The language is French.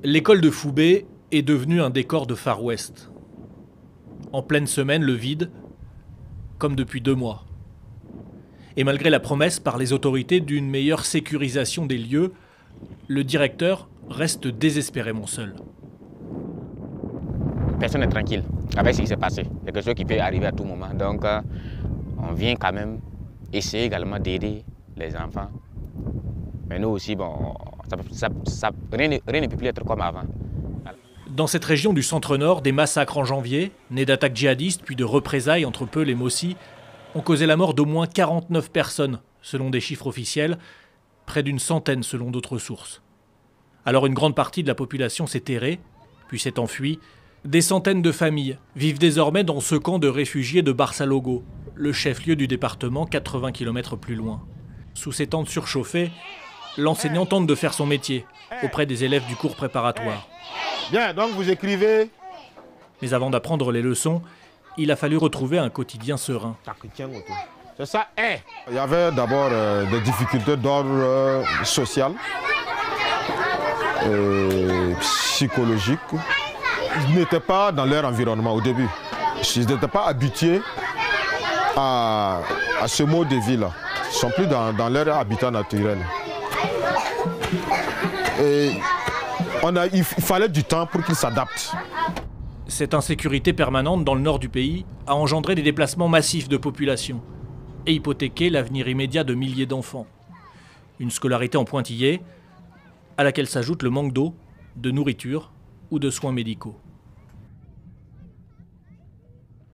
L'école de Foubé est devenue un décor de Far West. En pleine semaine, le vide, comme depuis 2 mois. Et malgré la promesse par les autorités d'une meilleure sécurisation des lieux, le directeur reste désespérément seul. Personne n'est tranquille avec ce qui s'est passé. C'est quelque chose qui peut arriver à tout moment. Donc, on vient quand même essayer également d'aider les enfants. Mais nous aussi, bon, rien ne peut plus être comme avant. Dans cette région du centre-nord, des massacres en janvier, nés d'attaques djihadistes puis de représailles entre Peul et Mossi, ont causé la mort d'au moins 49 personnes, selon des chiffres officiels, près d'une centaine selon d'autres sources. Alors une grande partie de la population s'est terrée, puis s'est enfuie. Des centaines de familles vivent désormais dans ce camp de réfugiés de Barça-Logo, le chef-lieu du département 80 km plus loin. Sous ces tentes surchauffées, l'enseignant tente de faire son métier auprès des élèves du cours préparatoire. Bien, donc vous écrivez. Mais avant d'apprendre les leçons, il a fallu retrouver un quotidien serein. C'est ça, Il y avait d'abord des difficultés d'ordre social, psychologique. Ils n'étaient pas dans leur environnement au début. Ils n'étaient pas habitués à ce mode de vie-là. Ils ne sont plus dans leur habitat naturel. Et il fallait du temps pour qu'ils s'adaptent. Cette insécurité permanente dans le nord du pays a engendré des déplacements massifs de population et hypothéqué l'avenir immédiat de milliers d'enfants. Une scolarité en pointillé à laquelle s'ajoute le manque d'eau, de nourriture ou de soins médicaux.